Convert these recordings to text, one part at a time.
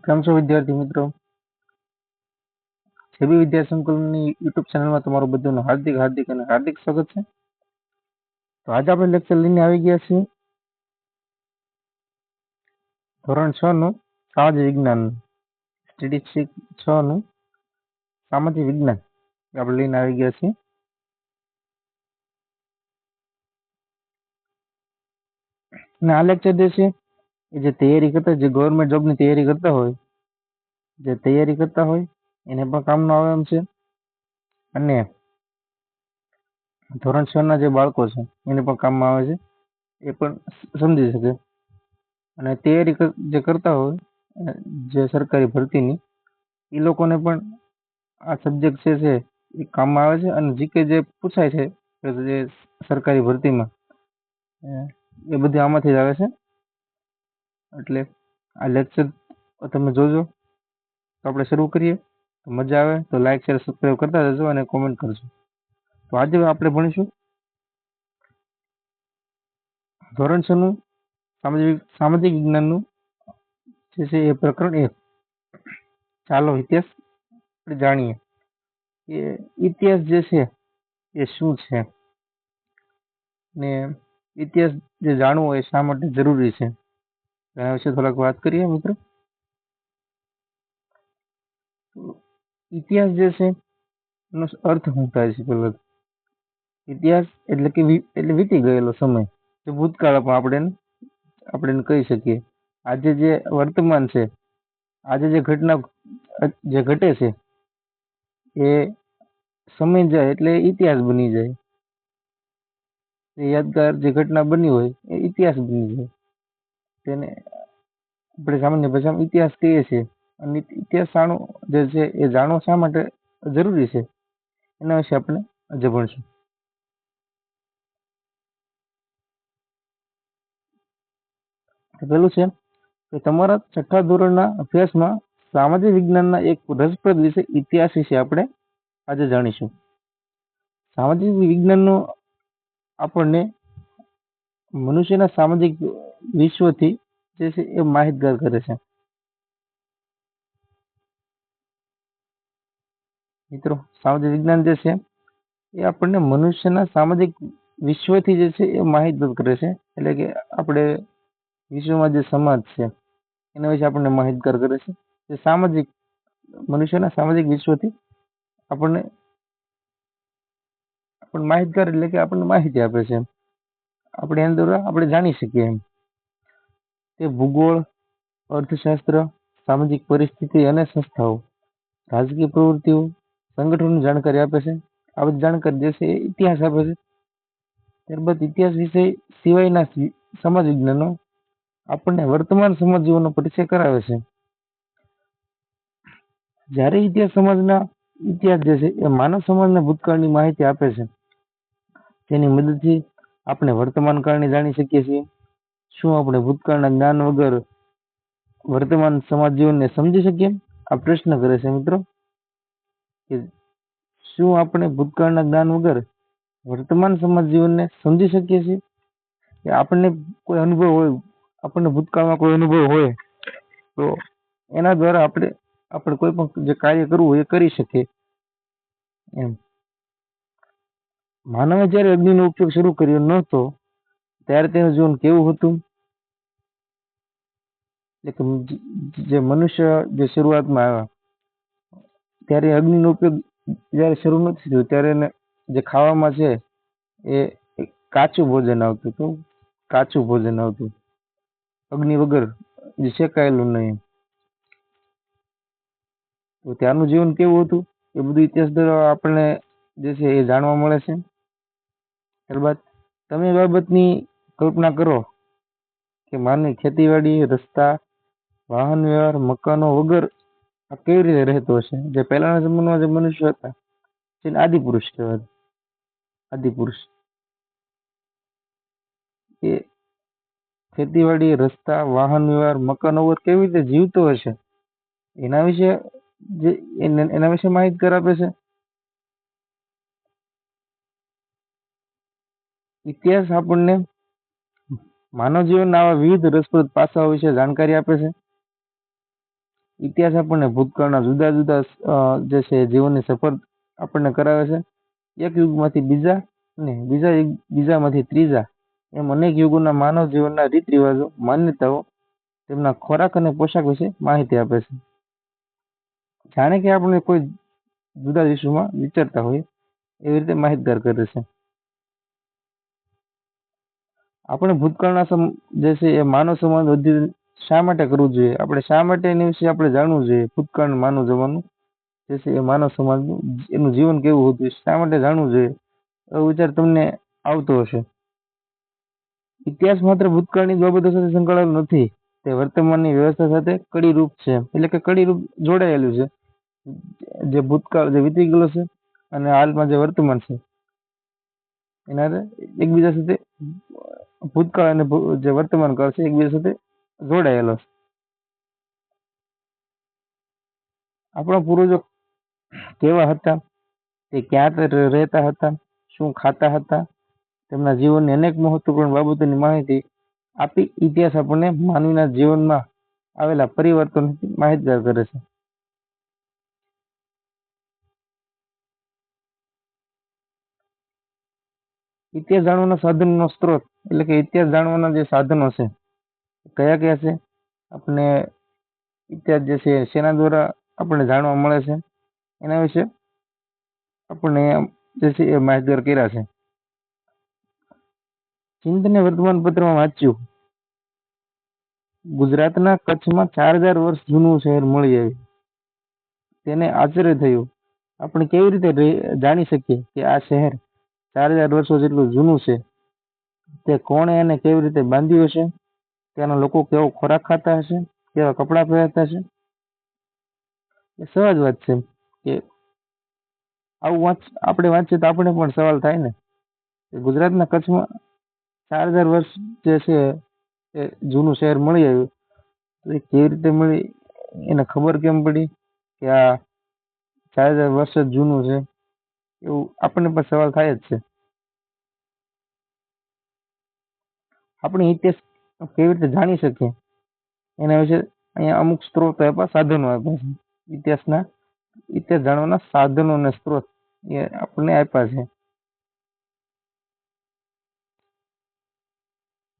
કેમ છો વિદ્યાર્થી મિત્રો? છબી વિદ્યા સંકુલની યુટ્યુબ ચેનલમાં તમારું બધાનું હાર્દિક સ્વાગત છે. તો આજે આપણે લેક્ચર લઈને આવી ગયા છીએ ધોરણ 6 નું સામાજિક વિજ્ઞાન, સ્ટેટિસ્ટિક્સ 6 નું સામાજિક વિજ્ઞાન આપણે લઈને આવી ગયા છીએ. અને આ લેક્ચર જે છે એ જે તૈયારી કરતા, જે ગવર્મેન્ટ જોબની તૈયારી કરતા હોય એને પણ કામનો આવે એમ છે. અને ધોરણ 6 ના જે બાળકો છે એને પણ કામમાં આવે છે, એ પણ સમજી શકે. અને તૈયારી જે કરતા હોય જે સરકારી ભરતીની, એ લોકોને પણ આ સબ્જેક્ટ છે એ કામમાં આવે છે. અને જીકે જે પૂછાય છે જે સરકારી ભરતીમાં, એ બધી આમાંથી જ આવે છે. એટલે આ લેક્ચર તમે જોજો. તો આપણે શરૂ કરીએ. તો મજા આવે તો લાઈક, શેર, સબસ્ક્રાઈબ કરતા જજો અને કોમેન્ટ કરજો. તો આજે આપણે ભણીશું ધોરણ 6 નું સામાજિક વિજ્ઞાનનું જે છે એ પ્રકરણ 1. ચાલો ઇતિહાસ જાણીએ કે ઇતિહાસ જે છે એ શું છે, ને ઇતિહાસ જે જાણવો એ શા માટે જરૂરી છે, એના વિશે થોડાક વાત કરીએ મિત્રો. ઇતિહાસ જે છે એનો અર્થ શું થાય છે? પેલો ઇતિહાસ એટલે કે વીતી ગયેલો સમય, જે ભૂતકાળમાં આપણે કહી શકીએ. આજે જે વર્તમાન છે, આજે જે ઘટના જે ઘટે છે એ સમય જાય એટલે ઇતિહાસ બની જાય. યાદગાર જે ઘટના બની હોય એ ઇતિહાસ બની જાય. તેને આપણે સામાન્ય ભાષામાં ઇતિહાસ કહીએ છીએ. અને ઇતિહાસ જે છે એ જાણવો શા માટે જરૂરી છે, એના વિશે આપણે આજે ભણીશું. પેલું છે કે તમારા 6ઠા ધોરણના અભ્યાસમાં સામાજિક વિજ્ઞાનના એક રસપ્રદ વિષય ઇતિહાસ વિશે આપણે આજે જાણીશું. સામાજિક વિજ્ઞાનનો આપણને મનુષ્યના સામાજિક વિશ્વથી જે છે એ માહિતગાર કરે છે. મિત્રો, સામાજિક વિજ્ઞાન જે છે એ આપણને મનુષ્યના સામાજિક વિશ્વથી જે છે એ માહિતગાર કરે છે. એટલે કે આપણે વિશ્વમાં જે સમાજ છે એના વિશે આપણને માહિતગાર કરે છે. જે મનુષ્યના સામાજિક વિશ્વથી આપણને માહિતગાર એટલે કે આપણને માહિતી આપે છે. આપણે એના દ્વારા આપણે જાણી શકીએ એમ. તે ભૂગોળ, અર્થશાસ્ત્ર, સામાજિક પરિસ્થિતિ અને સંસ્થાઓ, રાજકીય પ્રવૃત્તિઓ, સંગઠનની જાણકારી આપે છે. આ બધી જાણકારી જે છે એ ઇતિહાસ આપે છે. ત્યારબાદ ઇતિહાસ વિષય સિવાયના સમાજ વિજ્ઞાનો આપણને વર્તમાન સમાજ જીવનનો પરિચય કરાવે છે. જ્યારે ઇતિહાસ જે છે એ માનવ સમાજના ભૂતકાળની માહિતી આપે છે. તેની મદદથી આપણે વર્તમાન કાળને જાણી શકીએ છીએ. શું આપણે ભૂતકાળના જ્ઞાન વગર વર્તમાન સમાજ જીવનને સમજી શકીએ? આ પ્રશ્ન કરે છે મિત્રો, કે શું આપણે ભૂતકાળના જ્ઞાન વગર વર્તમાન સમાજ જીવનને સમજી શકીએ છીએ? કે આપણને કોઈ અનુભવ હોય, આપણને ભૂતકાળમાં કોઈ અનુભવ હોય તો એના દ્વારા આપણે કોઈ પણ જે કાર્ય કરવું હોય એ કરી શકીએ એમ. માનવે જ્યારે અગ્નિનો ઉપયોગ શરૂ કર્યો નહોતો ત્યારે તેનું જીવન કેવું હતું? જે મનુષ્ય જે શરૂઆતમાં આવ્યા ત્યારે અગ્નિનો ઉપયોગ જ્યારે શરૂ નથી થયો ત્યારે જે ખાવામાં છે એ કાચું ભોજન આવતું, અગ્નિ વગર જે શેકાયેલું નહીં. તો ત્યારનું જીવન કેવું હતું એ બધું ઇતિહાસ દ્વારા આપણને જે છે એ જાણવા મળે છે. ત્યારબાદ તમે એ બાબતની કલ્પના કરો કે માનવી ખેતીવાડી, રસ્તા, વાહન વ્યવહાર, મકાનો વગર આ કેવી રીતે રહેતો હશે? જે પહેલાના જમાનામાં જે મનુષ્ય હતા તેને આદિપુરુષ કહેવાય. આદિપુરુષ એ ખેતીવાડી, રસ્તા, વાહન વ્યવહાર, મકાનો વગર કેવી રીતે જીવતો હશે એના વિશે માહિતગાર આપે છે. ઇતિહાસ આપણને માનવ જીવનના આવા વિવિધ રસપ્રદ પાસાઓ વિશે જાણકારી આપે છે. ઇતિહાસ આપણને ભૂતકાળના જુદા જુદા જે છે જીવનની સફર આપણને કરાવે છે. એક યુગમાંથી બીજા અને બીજામાંથી ત્રીજા એમ અનેક યુગોના માનવ જીવનના રીત રિવાજો, માન્યતાઓ, તેમના ખોરાક અને પોશાક વિશે માહિતી આપે છે. જાણે કે આપણે કોઈ જુદા વિશ્વમાં વિચારતા હોઈએ એવી રીતે માહિતગાર કરે છે. આપણે ભૂતકાળના જે છે એ માનવ સમાજ અધ્યયન શા માટે કરવું જોઈએ, આપણે શા માટે એના વિશે આપણે જાણવું જોઈએ. ભૂતકાળનું માનવ જવાનું જે છે એ માનવ સમાજનું એનું જીવન કેવું હતું, શા માટે જાણવું જોઈએ, એવો વિચાર તમને આવતો હશે. ઇતિહાસ માત્ર ભૂતકાળની બાબતો સાથે સંકળાયેલો નથી, તે વર્તમાનની વ્યવસ્થા સાથે કડીરૂપ છે, એટલે કે કડીરૂપ જોડાયેલું છે. જે ભૂતકાળ જે વીતી ગયેલો છે અને હાલમાં જે વર્તમાન છે એના એકબીજા સાથે ભૂતકાળ અને જે વર્તમાન કાળ છે એકબીજા સાથે જોડાયેલો છે. આપણા પૂર્વજો કેવા હતા, તે ક્યાં રહેતા હતા, શું ખાતા હતા, તેમના જીવનની અનેક મહત્વપૂર્ણ બાબતોની માહિતી આપી ઇતિહાસ આપણને માનવીના જીવનમાં આવેલા પરિવર્તનથી માહિતગાર કરે છે. ઇતિહાસ જાણવાના સાધનનો સ્ત્રોત, એટલે કે ઇતિહાસ જાણવાના જે સાધનો છે કયા કયા છે, આપણે ઇતિહાસ જે છે શેના દ્વારા આપણને જાણવા મળે છે એના વિશે આપણને જે છે એ માહિતગાર કર્યા છે. ચિંતને વર્તમાન પત્રમાં વાંચ્યું, ગુજરાતના કચ્છમાં 4000 વર્ષ જૂનું શહેર મળી આવ્યું. તેને આશ્ચર્ય થયું, આપણે કેવી રીતે જાણી શકીએ કે આ શહેર 4000 વર્ષો જેટલું જૂનું છે, તે કોણે એને કેવી રીતે બાંધ્યું હશે, ત્યાંના લોકો કેવો ખોરાક ખાતા હશે, કેવા કપડાં પહેરતા હશે. એ સહજ વાત છે કે આવું આપણે વાંચીએ તો આપણે પણ સવાલ થાય ને કે ગુજરાતના કચ્છમાં 4000 વર્ષ જે છે એ જૂનું શહેર મળી આવ્યું, તો એ કેવી રીતે મળી, એને ખબર કેમ પડી કે આ 4000 વર્ષ જ જૂનું છે, એવું આપણને પણ સવાલ થાય જ છે. આપણે ઇતિહાસ કેવી રીતે જાણી શકીએ એના વિશે અહીંયા અમુક સ્ત્રોત આપ્યા, સાધનો આપ્યા છે. ઇતિહાસ જાણવાના સાધનો અને સ્ત્રોત એ આપણને આપ્યા છે.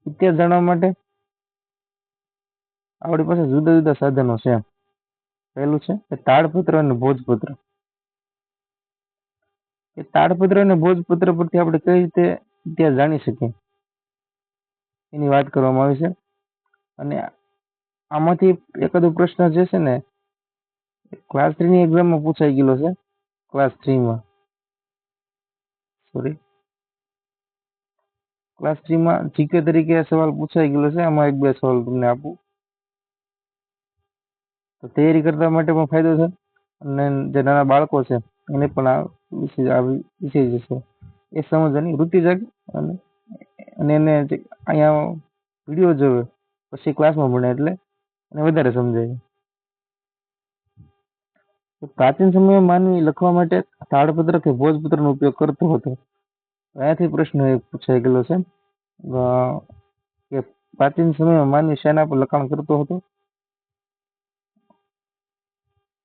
ઇતિહાસ જાણવા માટે આપણી પાસે જુદા જુદા સાધનો છે. પહેલું છે કે તાડપત્ર અને ભોજપત્ર. એ તાડપત્ર અને ભોજપત્ર પરથી આપણે કઈ રીતે ઇતિહાસ જાણી શકીએ એની વાત કરવામાં આવી છે. અને આમાંથી એકાદો પ્રશ્ન જે છે ને ક્લાસ 3 ની એક્ઝામમાં પૂછાઈ ગયેલો છે. ક્લાસ 3 માં જીકે તરીકે સવાલ પૂછાઈ ગયેલો છે. આમાં એક બે સવાલ તમને આપું તો તૈયારી કરવા માટે પણ ફાયદો છે અને જે નાના બાળકો છે એને પણ આ વિષય જે છે એ સમજવાની વૃત્તિ જાગે અને એને અહીંયા વિડીયો જોવે પછી ક્લાસમાં ભણે એટલે એને વધારે સમજાય. પ્રાચીન સમયમાં માનવી લખવા માટે તાડપત્ર કે ભોજપત્રનો ઉપયોગ કરતો હતો. અહીંયાથી પ્રશ્ન પૂછાઈ ગયેલો છે કે પ્રાચીન સમયમાં માનવી શેના પર લખાણ કરતો હતો?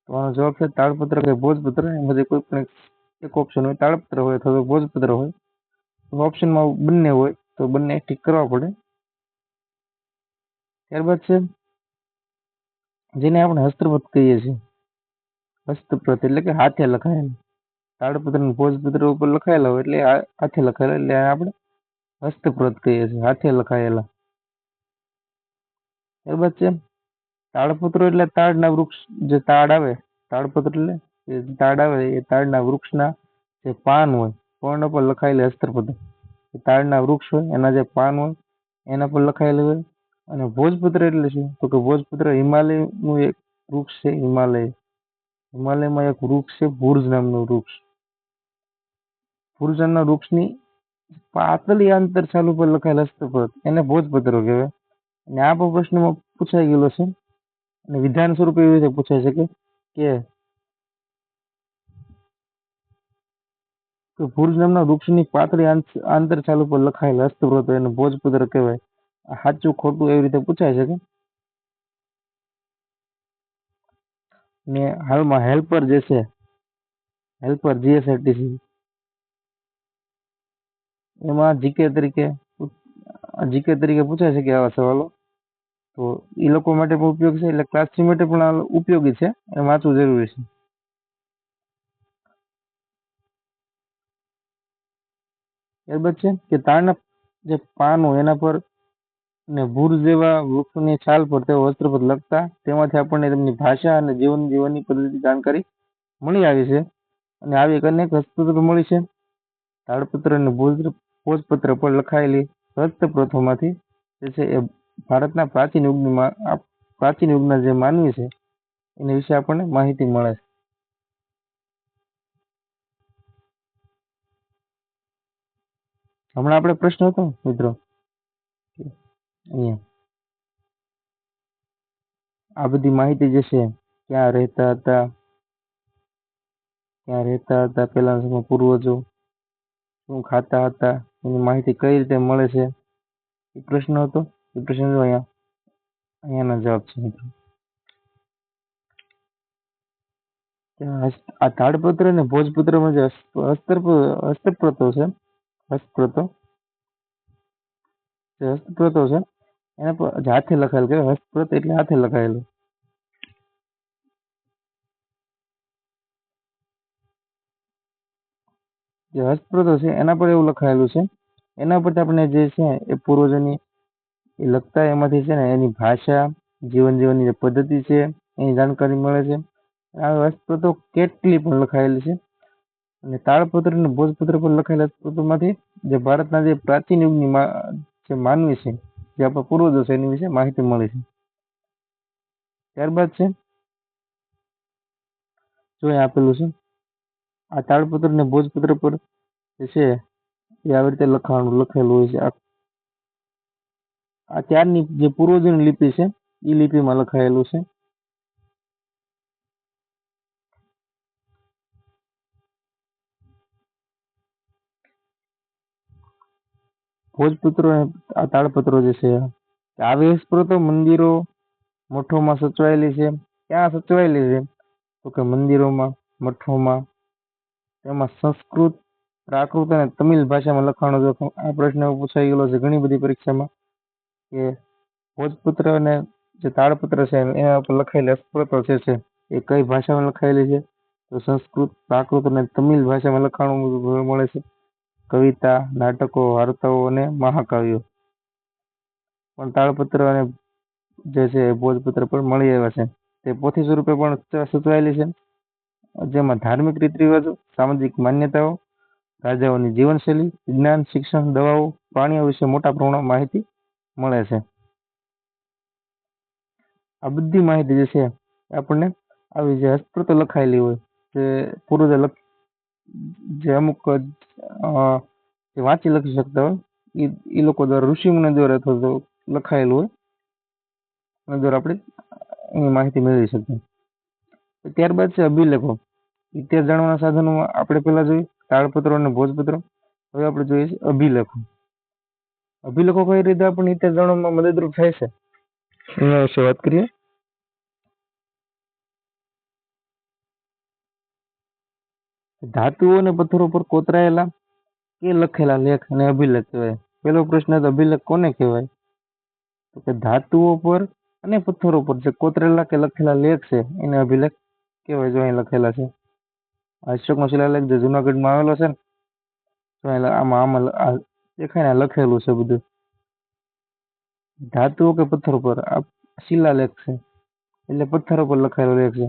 તો આનો જવાબ છે તાડપત્ર કે ભોજપત્ર. એમાંથી કોઈ પણ એક ઓપ્શન હોય, તાડપત્ર હોય અથવા ભોજપત્ર હોય. ઓપ્શનમાં બંને હોય તો બંને ટીક કરવા પડે. ત્યારબાદ છે જેને આપણે હસ્તપ્રત કહીએ છીએ. હસ્તપ્રત એટલે કે હાથે લખાયેલા. તાડપત્ર અને ભોજપત્ર ઉપર લખાયેલા હોય એટલે હાથે લખાયેલા, એટલે આપણે હસ્તપ્રત કહીએ છીએ, હાથે લખાયેલા. ત્યારબાદ છે તાડપત્રો એટલે તાડના વૃક્ષ, જે તાડ આવે, તાડપત્ર એટલે તાડ આવે એ તાડના વૃક્ષના જે પાન હોય, પર્ણ પર લખાયેલી હસ્તપ્રત. તાડના વૃક્ષ હોય એના જે પાન હોય એના પર લખાયેલું હોય. અને ભોજપત્ર એટલે શું? તો કે ભોજપત્ર હિમાલયનું એક વૃક્ષ છે. હિમાલયમાં એક વૃક્ષ છે, ભુર્જ નામનું વૃક્ષ. ભુર્જ નામના વૃક્ષની પાતળી આંતરછાલ ઉપર લખાયેલ હસ્તપ્રત એને ભોજપત્ર કહેવાય. અને આ પણ પ્રશ્નમાં પૂછાઈ ગયેલો છે અને વિધાન સ્વરૂપે એવી રીતે પૂછાઈ શકે કે ભુર્જ નામના વૃક્ષની પાતળી આંતરછાલ ઉપર લખાયેલ હસ્તપ્રત એને ભોજપત્ર કહેવાય. સાચું ખોટું એવી રીતે પૂછાઈ શકે. ને હાલમાં હેલ્પર જે છે, હેલ્પર જીએસઆરટીસી, એમાં જીકે તરીકે પૂછાય છે કે આવા સવાલો, તો એ લોકો માટે પણ ઉપયોગી છે, એટલે ક્લાસ 3 માટે પણ આ ઉપયોગી છે, એ વાંચવું જરૂરી છે. ત્યારબાદ છે કે તાડના જે પાન હોય એના પર ને ભૂર જેવા વૃક્ષોની છાલ પર તેઓ વસ્ત્ર પર લખતા, તેમાંથી આપણને તેમની ભાષા અને જીવન જીવવાની પદ્ધતિ જાણકારી મળી આવી છે. અને આવી અનેક હસ્તપ્રતો મળી છે. તાડપત્ર અને ભોજપત્ર પર લખાયેલી હસ્તપ્રતોમાંથી જે છે એ ભારતના પ્રાચીન યુગના જે માનવી છે એના વિશે આપણને માહિતી મળે છે. હમણાં આપણે પ્રશ્ન હતો મિત્રો, અહીંયા આ બધી માહિતી જે છે, ક્યાં રહેતા હતા પહેલાના સમયમાં પૂર્વજો, શું ખાતા હતા, એની માહિતી કઈ રીતે મળે છે, એ પ્રશ્ન હતો. એ પ્રશ્ન અહીંયાના જવાબ છે મિત્રો. આ તાડપત્ર અને ભોજપત્રમાં જે હસ્તપ્રતો છે, હસ્તપ્રતો છે એના પર હાથે લખાયેલું કે હસ્તપ્રત એટલે હાથે લખાયેલું. જે હસ્તપ્રતો છે એના પર એવું લખાયેલું છે, એના પરથી આપણે જે છે એ પૂર્વજોની એ લખતા એમાંથી છે ને એની ભાષા, જીવન જીવનની જે પદ્ધતિ છે એની જાણકારી મળે છે. આ હસ્તપ્રતો કેટલી પણ લખાયેલી છે. અને તાડપત્ર અને ભોજપત્ર પર લખાયેલા હસ્તપ્રતોમાંથી જે ભારતના જે પ્રાચીન યુગની જે માનવી છે, જે આપણા પૂર્વજો છે એની વિશે માહિતી મળી છે. ત્યારબાદ છે જો આપેલું છે આ તાડપત્ર અને ભોજપત્ર પર જે છે એ આવી રીતે લખેલું હોય છે. આ ત્યારની જે પૂર્વજોની લિપિ છે એ લિપિમાં લખાયેલું છે. ભોજપત્રો આ તાડપત્રો જે છે, આવી હસ્તપ્રતો મંદિરો, મઠોમાં સચવાયેલી છે. ક્યાં સચવાયેલી છે? તો કે મંદિરોમાં, મઠોમાં. તેમાં સંસ્કૃત, પ્રાકૃત અને તમિલ ભાષામાં લખાણો છે. આ પ્રશ્ન પૂછાઈ ગયેલો છે ઘણી બધી પરીક્ષામાં, કે ભોજપત્ર અને જે તાડપત્ર છે એના પર લખાયેલી હસ્તપ્રતો છે એ કઈ ભાષામાં લખાયેલી છે? તો સંસ્કૃત, પ્રાકૃત અને તમિલ ભાષામાં લખાણો મળે છે. કવિતા, નાટકો, વાર્તાઓ અને મહાકાવ્યો પણ તાડપત્ર અને જે છે ભોજપત્ર પર મળી આવ્યા છે. તે પોથી સ્વરૂપે પણ સચવાયેલી છે, જેમાં ધાર્મિક રીત રિવાજો, સામાજિક માન્યતાઓ, રાજાઓની જીવનશૈલી, વિજ્ઞાન, શિક્ષણ, દવાઓ, પ્રાણીઓ વિશે મોટા પ્રમાણમાં માહિતી મળે છે. આ બધી માહિતી જે છે આપણને આવી જે હસ્તપ્રતો લખાયેલી હોય, જે પૂર્વજો જે અમુક જે વાંચી લખી શકતા હોય એ લોકો દ્વારા, ઋષિમુનિ દ્વારા અથવા તો લખાયેલું હોય એના દ્વારા આપણે એની માહિતી મેળવી શકીએ. ત્યારબાદ છે અભિલેખો. ઇતિહાસ જાણવાના સાધનોમાં આપણે પહેલા જોઈએ તાડપત્રો અને ભોજપત્રો. હવે આપણે જોઈએ છે અભિલેખો. અભિલેખો કઈ રીતે આપણને ઇતિહાસ જાણવામાં મદદરૂપ થાય છે એના વિશે વાત કરીએ. ધાતુઓ અને પથ્થરો પર કોતરાયેલા કે લખેલા લેખ અને અભિલેખ કહેવાય. પેલો પ્રશ્ન હતો અભિલેખ કોને કહેવાય? તો કે ધાતુઓ પર અને પથ્થરો પર જે કોતરેલા કે લખેલા લેખ છે એને અભિલેખ કહેવાય. જો અહીં લખેલા છે અશોકનો શિલાલેખ જે જુનાગઢમાં આવેલો છે ને, આમાં દેખાય ને લખેલું છે બધું. ધાતુઓ કે પથ્થરો પર આ શિલાલેખ છે એટલે પથ્થરો પર લખાયેલો લેખ છે,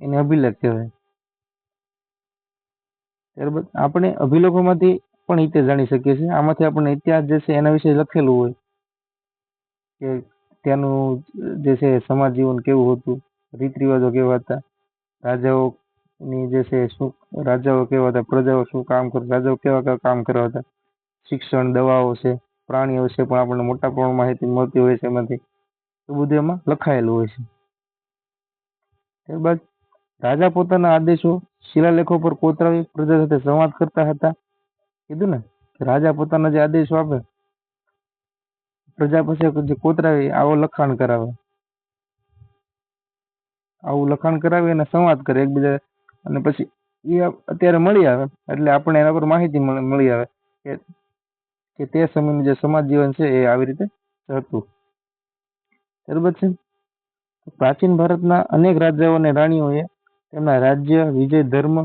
એને અભિલેખ કહેવાય. ત્યારબાદ આપણે અભિલેખોમાંથી પણ ઇતિહાસ જાણી શકીએ છીએ. આમાંથી આપણને ઇતિહાસ જે છે એના વિશે લખેલું હોય કે ત્યાંનું જે છે સમાજ જીવન કેવું હતું, રીત રિવાજો કેવા હતા, રાજાઓની જે છે શું, રાજાઓ કેવા હતા, પ્રજાઓ શું કામ કરતા, રાજાઓ કેવા કામ કરવા હતા, શિક્ષણ, દવાઓ છે, પ્રાણીઓ છે પણ આપણને મોટા પ્રમાણમાં માહિતી મળતી હોય છે એમાંથી. એ બધું એમાં લખાયેલું હોય છે. ત્યારબાદ રાજા પોતાના આદેશો શિલાલેખો પર કોતરાવી પ્રજા સાથે સંવાદ કરતા હતા. કીધું ને રાજા પોતાના જે આદેશો આપે પ્રજા પાસે જે કોતરાવી આવો લખાણ કરાવે. આવું લખાણ કરાવી અને સંવાદ કરે એકબીજા, અને પછી એ અત્યારે મળી આવે એટલે આપણે એના પર માહિતી મળી આવે કે તે સમયનું જે સમાજ જીવન છે એ આવી રીતે હતું. બરોબર છે. પ્રાચીન ભારતના અનેક રાજાઓ અને રાણીઓએ તેમના રાજ્ય, વિજય, ધર્મ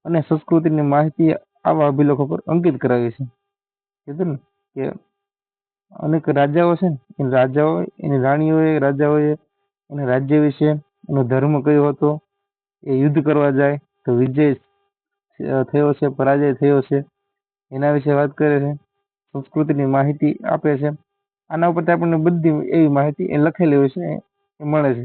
અને સંસ્કૃતિની માહિતી આવા અભિલેખો પર અંકિત કરાવી છે. કીધું ને કે અનેક રાજાઓ છે ને, એ રાજાઓ એની રાણીઓએ રાજાઓએ એના રાજ્ય વિશે, એનો ધર્મ કયો હતો, એ યુદ્ધ કરવા જાય તો વિજય થયો છે, પરાજય થયો છે, એના વિશે વાત કરે છે, સંસ્કૃતિની માહિતી આપે છે. આના ઉપરથી આપણને બધી એવી માહિતી એ લખેલી હોય છે એ મળે છે.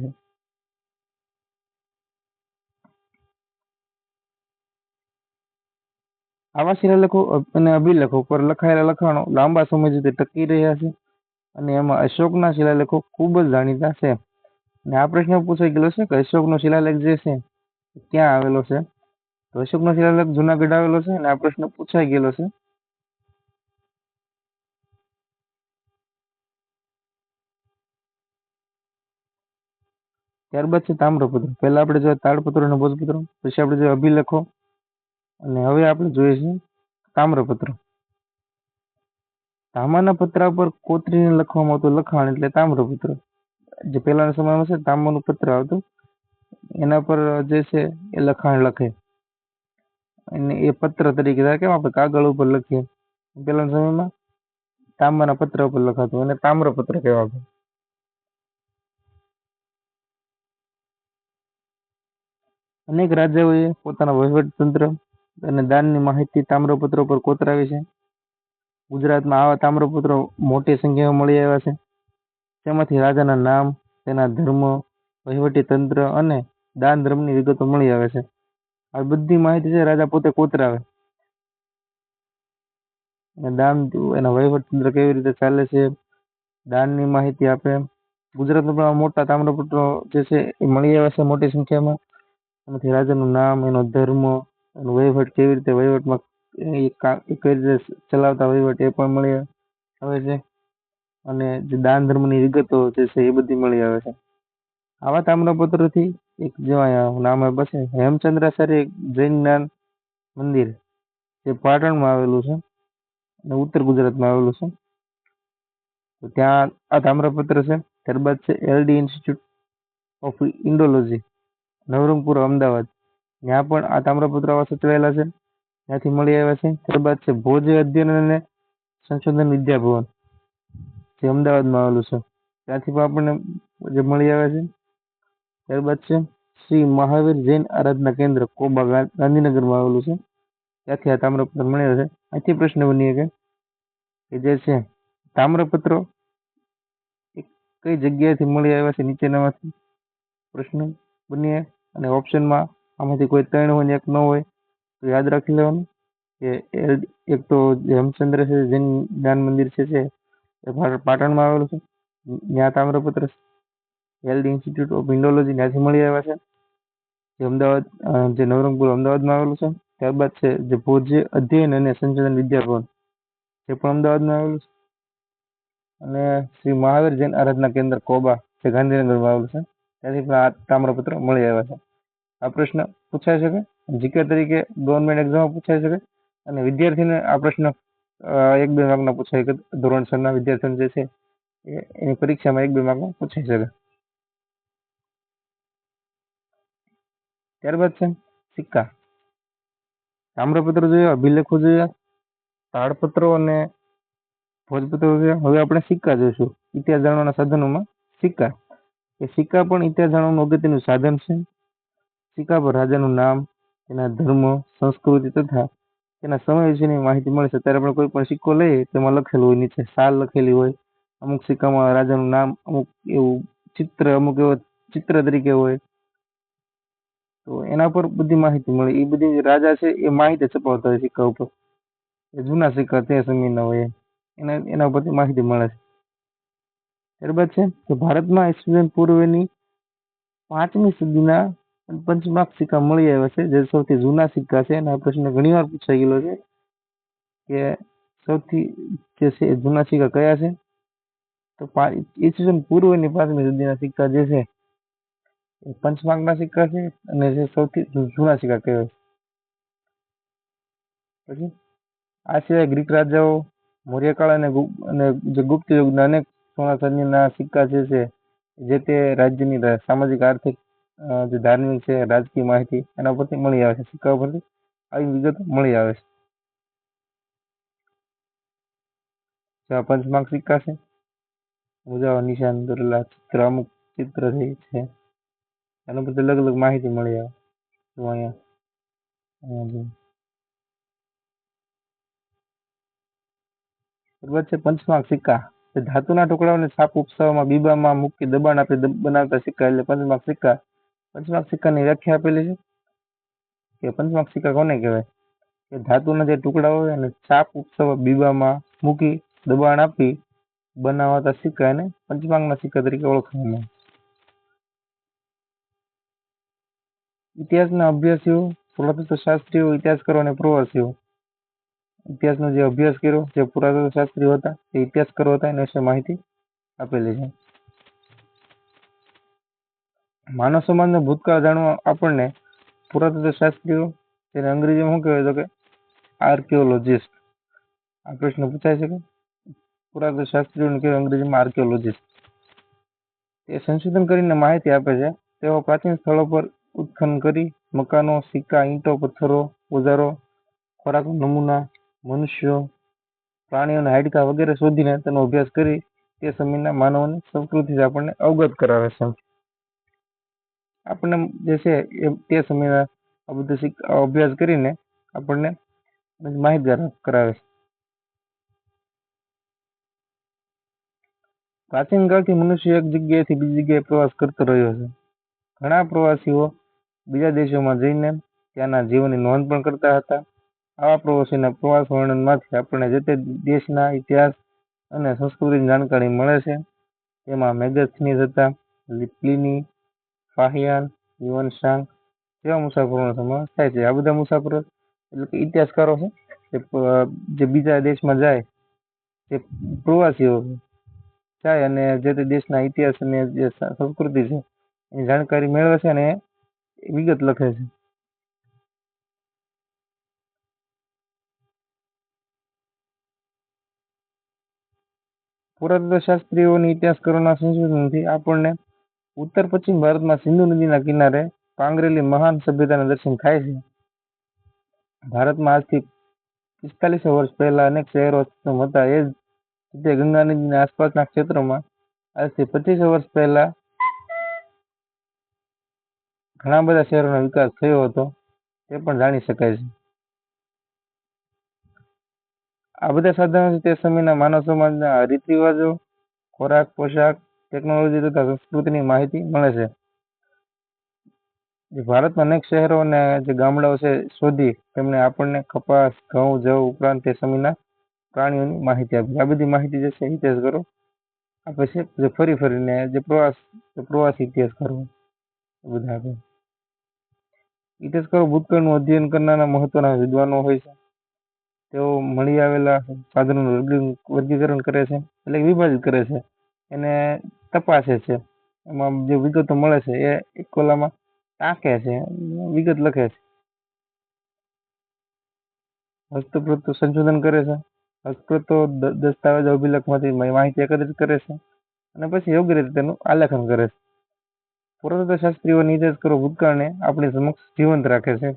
આવા શિલાલેખો અને અભિલેખો પર લખાયેલા લખાણો લાંબા સમય સુધી ટકી રહ્યા છે, અને એમાં અશોકના શિલાલેખો ખૂબ જ જાણીતા છે. અને આ પ્રશ્ન પૂછાઈ ગયેલો છે કે અશોકનો શિલાલેખ જે છે ક્યાં આવેલો છે? તો અશોકનો શિલાલેખ જુનાગઢ આવેલો છે, અને આ પ્રશ્ન પૂછાઈ ગયેલો છે. ત્યારબાદ છે તામ્રપત્ર. પહેલા આપણે જોઈએ તાડપત્રો અને ભોજપત્રો, પછી આપણે જોઈએ અભિલેખો, અને હવે આપણે જોઈએ છે તામ્રપત્ર. તાંબાના પતરા પર કોતરીને લખવામાં આવતું લખાણ એટલે તામ્રપત્ર. જે પહેલાના સમયમાં છે તાંબાનું પત્ર આવતું, એના પર જે છે એ લખાણ લખે, અને એ પત્ર તરીકે કેમ આપણે કાગળ ઉપર લખીએ, પહેલાના સમયમાં તાંબાના પત્ર ઉપર લખાતું અને તામ્રપત્ર કહેવાતું. અનેક રાજાઓએ પોતાના વહીવટ તંત્ર અને દાનની માહિતી તામ્રપત્રો પર કોતરાવી છે. ગુજરાતમાં આવા તામ્રપત્રો મોટી સંખ્યામાં મળી આવ્યા છે. તેમાંથી રાજાના નામ, તેના ધર્મ, વહીવટી તંત્ર અને દાન ધર્મની વિગતો મળી આવે છે. આ બધી માહિતી છે રાજા પોતે કોતરાવે, અને દાન, એના વહીવટ તંત્ર કેવી રીતે ચાલે છે, દાનની માહિતી આપે. ગુજરાતમાં પણ મોટા તામ્રપત્રો જે છે એ મળી આવ્યા છે મોટી સંખ્યામાં. એમાંથી રાજાનું નામ, એનો ધર્મ, એનો વહીવટ કેવી રીતે વહીવટમાં કઈ રીતે ચલાવતા વહીવટ એ પણ મળી આવે છે, અને જે દાન ધર્મની વિગતો જે છે એ બધી મળી આવે છે. આવા તામ્રપત્રથી એક જો નામ બસ હેમચંદ્રાચાર્ય જૈન જ્ઞાન મંદિર જે પાટણમાં આવેલું છે અને ઉત્તર ગુજરાતમાં આવેલું છે, તો ત્યાં આ તામ્રપત્ર છે. ત્યારબાદ છે LD institute of Indology, Navrangpur, Ahmedabad. ત્યાં પણ આ તામ્રપત્ર સચવાયેલા છે, ત્યાંથી મળી આવ્યા છે. ત્યારબાદ છે ભોજ અધ્યયન અને સંશોધન વિદ્યાભવન, જે અમદાવાદમાં આવેલું છે, ત્યાંથી પણ આપણને જે મળી આવે છે. ત્યારબાદ છે શ્રી મહાવીર જૈન આરાધના કેન્દ્ર, કોબા, ગાંધીનગરમાં આવેલું છે, ત્યાંથી આ તામ્રપત્ર મળ્યા છે. અહીંથી પ્રશ્ન બની કે જે છે તામ્રપત્રો કઈ જગ્યાએથી મળી આવ્યા છે નીચેનામાંથી પ્રશ્ન બનીએ, અને ઓપ્શનમાં આમાંથી કોઈ 3 હોય ને 1 ન હોય તો યાદ રાખી લેવાનું કે એક તો હેમચંદ્ર છે જૈન જ્ઞાન મંદિર છે એ પાટણમાં આવેલું છે, ત્યાં તામ્રપત્ર LD ઇન્સ્ટિટ્યૂટ ઓફ ઇન્ડોલોજી ત્યાંથી મળી આવ્યા છે, જે અમદાવાદ, જે નવરંગપુર અમદાવાદમાં આવેલું છે. ત્યારબાદ છે જે ભોજ અધ્યયન અને સંશોધન વિદ્યાભવન, જે પણ અમદાવાદમાં આવેલું છે. અને શ્રી મહાવીર જૈન આરાધના કેન્દ્ર, કોબા, જે ગાંધીનગરમાં આવેલું છે, ત્યાંથી પણ આ તામ્રપત્ર મળી આવ્યા છે. આ પ્રશ્ન પૂછાઈ શકે, જીકે તરીકે ગવર્મેન્ટ એક્ઝામમાં પૂછાઈ શકે, અને વિદ્યાર્થીને આ પ્રશ્ન 1-2 માર્કના પૂછાય શકે. ધોરણ 6 ના વિદ્યાર્થીઓ જે છે એની પરીક્ષામાં 1-2 માર્કમાં પૂછાઈ શકે. ત્યારબાદ છે સિક્કા. તામ્રપત્ર જોયા, અભિલેખો જોયા, તાડપત્રો અને ભોજપત્રો જોયા. હવે આપણે સિક્કા જોઈશું. ઇતિહાસ જાણવાના સાધનોમાં સિક્કા. એ સિક્કા પણ ઇતિહાસ જાણવાનું અગત્યનું સાધન છે. સિક્કા પર રાજાનું નામ, તેના ધર્મ, સંસ્કૃતિ તથા તેના સમય વિશેની માહિતી મળે છે. ત્યારે આપણે કોઈ પણ સિક્કો લઈએ તેમાં લખેલું હોય, નીચે સાલ લખેલી હોય, અમુક સિક્કામાં રાજાનું નામ, અમુક એવું ચિત્ર, અમુક એવો ચિત્ર તરીકે હોય, તો એના પર બધી માહિતી મળે. એ બધી રાજા છે એ માહિતી છપાવતા હોય સિક્કા ઉપર, એ જૂના સિક્કા તે સમયના હોય એના ઉપરથી માહિતી મળે છે. ત્યારબાદ છે કે ભારતમાં ઈસવીસન પૂર્વની 5મી સદીના પંચમાર્ક સિક્કા મળી આવ્યા છે, જે સૌથી જૂના સિક્કા છે. અને આ પ્રશ્ન ઘણી વાર પૂછાઈ ગયેલો છે કે સૌથી જે છે જૂના સિક્કા કયા છે, તો ઈસવીસન પૂર્વની 5મી સદીના સિક્કા જે છે એ પંચમાંગના સિક્કા છે અને જે સૌથી જૂના સિક્કા કહેવાય. પછી આ સિવાય ગ્રીક રાજાઓ, મૌર્યકાળ અને જે ગુપ્ત યુગના અનેક સોના ચાંદીના સિક્કા જે તે રાજ્યની સામાજિક, આર્થિક, જે ધાર્મિક છે, રાજકીય માહિતી એના પરથી મળી આવે છે. સિક્કા પરથી આવી વિગતો મળી આવે છે. આ પંચમાંગ સિક્કા છે, મુદ્રાઓ, નિશાન દોરેલા ચિત્ર, અમુક ચિત્ર છે એના પરથી અલગ અલગ માહિતી મળી આવે. તો અહીંયા બરાબર છે. પંચમાંગ સિક્કા ધાતુના ટુકડાઓને છાપ ઉપસાવવામાં, બીબામાં મૂકી દબાણ આપી બનાવતા સિક્કા એટલે પંચમાંગ સિક્કા. પંચમાંગ સિક્કાની વ્યાખ્યા આપેલી છે કે પંચમાંગ સિક્કા કોને કહેવાય કે ધાતુના જે ટુકડા હોય અને છાપ ઉપસાવવા, બીબામાં મૂકી દબાણ આપી બનાવાતા સિક્કા એને પંચમાંગના સિક્કા તરીકે ઓળખવામાં આવે. ઇતિહાસના અભ્યાસીઓ, પુરાતત્વ શાસ્ત્રીઓ, ઇતિહાસકારો અને પ્રવાસીઓ ઇતિહાસનો જે અભ્યાસ કર્યો, જે પુરાતત્વ શાસ્ત્રીઓ હતા, જે ઇતિહાસકારો હતા, એના વિશે માહિતી આપેલી છે. માનવ સમાજનો ભૂતકાળ જાણવા આપણને પુરાતત્વ શાસ્ત્રીઓ, તેને અંગ્રેજીમાં શું કહેવાય તો કે આર્કિયોલોજિસ્ટ. આ પ્રશ્ન પૂછાય છે કે પુરાતત્વ શાસ્ત્રીઓને કહેવાય અંગ્રેજીમાં આર્કિયોલોજિસ્ટ. તે સંશોધન કરીને માહિતી આપે છે. તેઓ પ્રાચીન સ્થળો પર ઉત્ખનન કરી મકાનો, સિક્કા, ઈંટો, પથ્થરો, ઓજારો, ખોરાક નમૂના, મનુષ્યો, પ્રાણીઓના હાડકાં વગેરે શોધીને તેનો અભ્યાસ કરી તે સમયના માનવની સંસ્કૃતિથી આપણને અવગત કરાવે છે. આપણને જે છે એ તે સમયના આ બધું અભ્યાસ કરીને આપણને માહિતગાર કરાવે છે. પ્રાચીન કાળથી મનુષ્ય એક જગ્યાએથી બીજી જગ્યાએ પ્રવાસ કરતો રહ્યો છે. ઘણા પ્રવાસીઓ બીજા દેશોમાં જઈને ત્યાંના જીવનની નોંધ પણ કરતા હતા. આવા પ્રવાસીના પ્રવાસ વર્ણનમાંથી આપણને જે તે દેશના ઇતિહાસ અને સંસ્કૃતિની જાણકારી મળે છે. તેમાં મેગસ્થનીસ હતા, પ્લિની, ફાહિયાન, યુવાનશાંગ જેવા મુસાફરોનો સમાવેશ થાય છે. આ બધા મુસાફરો એટલે કે ઇતિહાસકારો છે જે બીજા દેશમાં જાય, જે પ્રવાસીઓ જાય અને જે તે દેશના ઇતિહાસ અને જે સંસ્કૃતિ છે એની જાણકારી મેળવે છે અને વિગત લખે છે. પુરાતત્વ શાસ્ત્રીઓની ઇતિહાસકારોના સંશોધનથી આપણને ઉત્તર પશ્ચિમ ભારતમાં સિંધુ નદીના કિનારે પાંગરેલી મહાન સભ્યતાના દર્શન થાય છે. ભારતમાં આજથી 4500 વર્ષ પહેલા અનેક શહેરો હતા. એ જ રીતે ગંગા નદીના આસપાસના ક્ષેત્રોમાં આજથી 2500 વર્ષ પહેલા ઘણા બધા શહેરોનો વિકાસ થયો હતો, તે પણ જાણી શકાય છે. આ બધા સાધનોથી તે સમયના માનવ સમાજના રીત રિવાજો, ખોરાક, પોશાક, ટેકનોલોજી તથા સંસ્કૃતિની માહિતી મળે છે. ભારતમાં અનેક શહેરો અને જે ગામડાઓ છે શોધી તેમણે આપણને કપાસ, ઘઉં, જવ ઉપરાંત તે સમયના પ્રાણીઓની માહિતી આપી. આ બધી માહિતી જે છે ઇતિહાસકારો આપે છે. જે ફરી ફરીને જે પ્રવાસી ઇતિહાસકારો બધા આપે. ઇતિહાસકારો ભૂતકાળનું અધ્યયન કરનારા મહત્વના વિદ્વાનો હોય છે. તેઓ મળી આવેલા સાધનોનું વર્ગીકરણ કરે છે, એટલે વિભાજિત કરે છે, એને તપાસે છે. એમાં જે વિગતો મળે છે એ એક કોલામાં ટાંકે છે, વિગત લખે છે. હસ્તપ્રતો સંશોધન કરે છે. હસ્તપ્રતો દસ્તાવેજ અભિલેખમાંથી માહિતી એકત્રિત કરે છે અને પછી યોગ્ય રીતે તેનું આલેખન કરે છે. પુરાતત્વ શાસ્ત્રીઓની ઇતિહાસકારો ભૂતકાળને આપણી સમક્ષ જીવંત રાખે છે.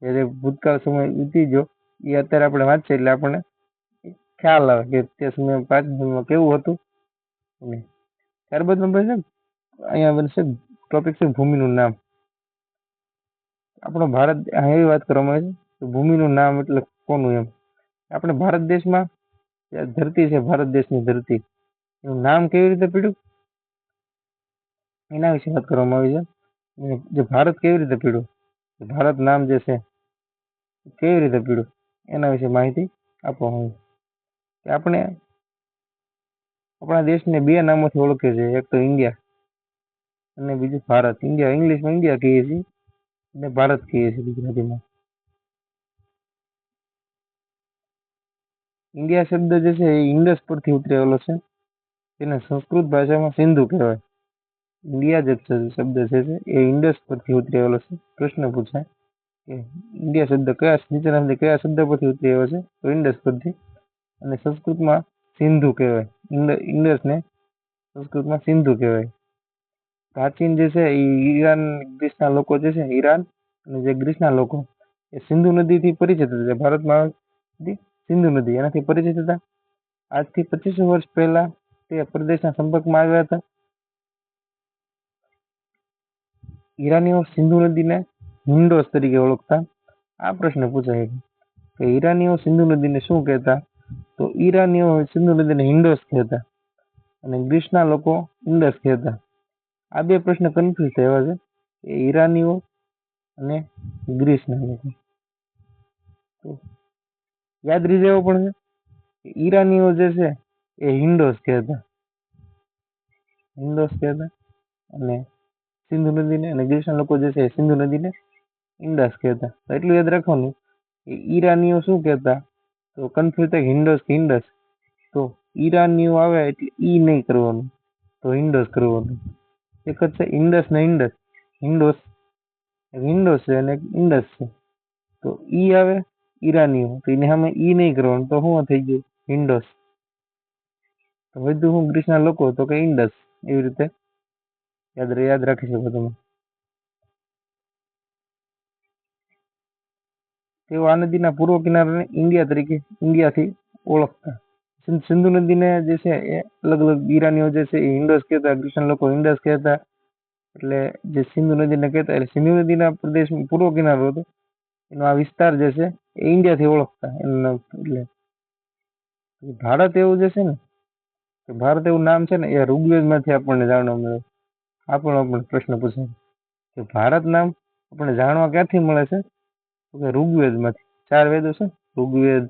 જે ભૂતકાળ સમય વીતી ગયો એ અત્યારે આપણે વાંચીએ એટલે આપણને ખ્યાલ આવે કે તે સમયમાં પ્રાચીન સમયમાં કેવું હતું. ત્યારબાદ નંબર છે અહીંયા બનશે ટોપિક છે ભૂમિનું નામ. આપણો ભારત એવી વાત કરવામાં આવે છે કે ભૂમિનું નામ એટલે કોનું એમ. આપણે ભારત દેશમાં ધરતી છે, ભારત દેશની ધરતી, એનું નામ કેવી રીતે પડ્યું એના વિશે વાત કરવામાં આવી છે. જે ભારત કેવી રીતે પડ્યું, ભારત નામ જે છે કેવી રીતે પડ્યું એના વિશે માહિતી આપવામાં આવી. આપણે આપણા દેશને બે નામોથી ઓળખે છે. એક તો ઇન્ડિયા અને બીજું ભારત. ઇન્ડિયા ઇંગ્લિશમાં ઇન્ડિયા કહીએ છીએ અને ભારત કહીએ છીએ ગુજરાતીમાં. ઇન્ડિયા શબ્દ જે છે એ ઇન્ડસ પરથી ઉતરેલો છે. તેને સંસ્કૃત ભાષામાં સિંધુ કહેવાય. ઇન્ડિયા જે શબ્દ છે એ ઇન્ડસ પરથી ઉતરી આવેલો છે. પ્રશ્ન પૂછાય કે ઇન્ડિયા શબ્દ નીચેના કયા શબ્દ પરથી ઉતરી આવ્યો છે? તો ઇન્ડસ પરથી. અને સંસ્કૃતમાં સિંધુ કહેવાય. ઇન્ડસને સંસ્કૃતમાં સિંધુ કહેવાય. પ્રાચીન જે છે એ ઈરાન ગ્રીસના લોકો જે છે, ઈરાન અને જે ગ્રીસના લોકો એ સિંધુ નદીથી પરિચિત હતા. ભારતમાં સિંધુ નદી એનાથી પરિચિત હતા. આજથી 2500 વર્ષ પહેલા તે પ્રદેશના સંપર્કમાં આવ્યા હતા. ઈરાનીઓ સિંધુ નદીને હિન્ડોસ તરીકે ઓળખતા. આ પ્રશ્ન પૂછાય કે ઈરાનીઓ સિંધુ નદીને શું કહેતા? તો ઈરાનીઓ સિંધુ નદીને હિન્ડોસ કહેતા અને ગ્રીસના લોકો ઇન્ડસ કહેતા. આ બે પ્રશ્ન કન્ફ્યુઝ થયા છે, એ ઈરાનીઓ અને ગ્રીસના લોકો. તો યાદ રહી જવું પડશે કે ઈરાનીઓ જે છે એ હિન્ડોસ કહેતા અને સિંધુ નદીને, અને ગ્રીસના લોકો જે છે સિંધુ નદીને ઇન્ડસ કહેતા. એટલું યાદ રાખવાનું કે ઈરાનીઓ શું કહેતા, તો કન્ફ્યુઝ થાય હિન્ડોસ કે ઇન્ડસ, તો ઈરાનીઓ આવે એટલે ઈ નહીં કરવાનું, તો ઇન્ડોસ કરવાનું. એક જ છે ઇન્ડસ ને ઇન્ડસ. હિન્ડોસ છે અને ઇન્ડસ છે. તો ઈ આવે ઈરાનીઓ, તો એને સામે ઈ નહીં કરવાનું, તો શું થઈ ગયું? હિન્ડોસ. તો વધુ હું ગ્રીસના લોકો, તો કે ઇન્ડસ. એવી રીતે યાદ રાખી શકો તમે. તેઓ આ નદીના પૂર્વ કિનારાને ઇન્ડિયાથી ઓળખતા. સિંધુ નદીને જે છે એ અલગ અલગ ઈરાનીઓ જે છે એ હિન્ડોસ કહેતા, ગ્રીસના લોકો ઇન્ડસ કહેતા. એટલે જે સિંધુ નદીને કહેતા, એટલે સિંધુ નદીના પ્રદેશ પૂર્વ કિનારો હતો એનો આ વિસ્તાર જે છે એ ઇન્ડિયાથી ઓળખતા. એટલે ભારત એવું જે છે ને, કે ભારત એવું નામ છે ને એ ઋગ્વેદમાંથી આપણને જાણવા મળે. આ પણ આપણને પ્રશ્ન પૂછે કે ભારત નામ આપણને જાણવા ક્યાંથી મળે છે? તો કે ઋગ્વેદમાંથી. 4 વેદો છે, ઋગ્વેદ,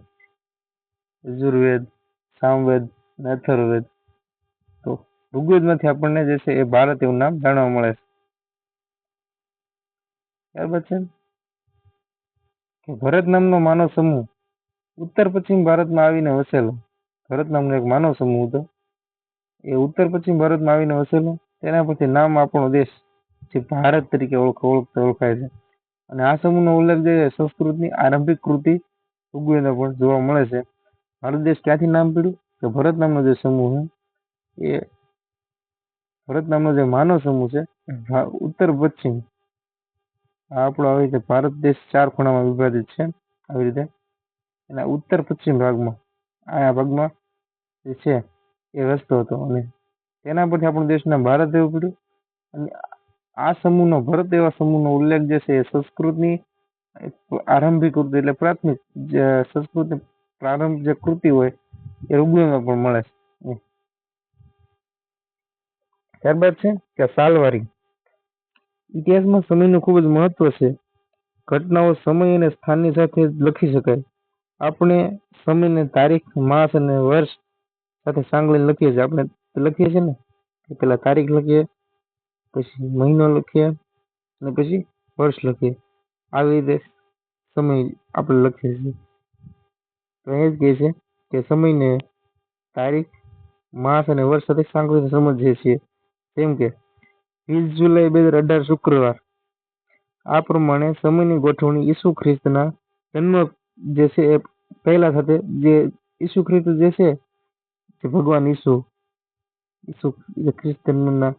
યજુર્વેદ, સામવેદ અને અથર્વવેદ. તો ઋગ્વેદમાંથી આપણને જે છે એ ભારત એવું નામ જાણવા મળે છે. ત્યારબાદ છે કે ભરત નામનો માનવ સમૂહ ઉત્તર પશ્ચિમ ભારતમાં આવીને વસેલો. ભરત નામનો એક માનવ સમૂહ હતો, એ ઉત્તર પશ્ચિમ ભારતમાં આવીને વસેલો. તેના પરથી નામ આપણો દેશ જે ભારત તરીકે ઓળખાય છે. અને આ સમૂહનો ઉલ્લેખ જે સંસ્કૃતની આરંભિક કૃતિ ઋગ્વેદમાં પણ જોવા મળે છે. ભારત દેશ ક્યાંથી નામ પડ્યું? કે ભરત નામનો જે સમૂહ છે, એ ભરત નામનો જે માનવ સમૂહ છે ઉત્તર પશ્ચિમ, આપણો આવી રીતે ભારત દેશ 4 ખૂણામાં વિભાજિત છે. આવી રીતે એના ઉત્તર પશ્ચિમ ભાગમાં, આ ભાગમાં જે છે એ રસ્તો હતો, અને તેના પરથી આપણો દેશના ભારત એવું પડ્યું. અને આ સમૂહનો, ભરત એવા સમૂહનો ઉલ્લેખ જે છે એ સંસ્કૃતની આરંભિક કૃતિ, એટલે પ્રાથમિક જે સંસ્કૃતની પ્રારંભ જે કૃતિ હોય એ ઋગ્વેદમાં પણ મળે છે. ત્યારબાદ છે કે સાલવારી. ઇતિહાસમાં સમયનું ખૂબ જ મહત્વ છે. ઘટનાઓ સમય અને સ્થાનની સાથે લખી શકાય. આપણે સમયને તારીખ, માસ અને વર્ષ સાથે સાંકળીને લખીએ છીએ. આપણે લખીએ છીએ ને, પેલા તારીખ લખીએ, પછી મહિનો લખીએ અને પછી વર્ષ લખીએ. આવી રીતે સમય આપણે લખીએ છીએ. તો એ જ કહે છે કે સમયને તારીખ, માસ અને વર્ષ સાથે સાંકળીને સમજીએ છીએ. જેમ કે 20 જુલાઈ 2018 શુક્રવાર. આ પ્રમાણે સમયની ગોઠવણી ઈસુ ખ્રિસ્તના જન્મ જે છે એ પહેલા સાથે, જે ઈસુ ખ્રિસ્ત જે છે, જે ભગવાન ઈસુ ખ્રિસ્ત ધર્મના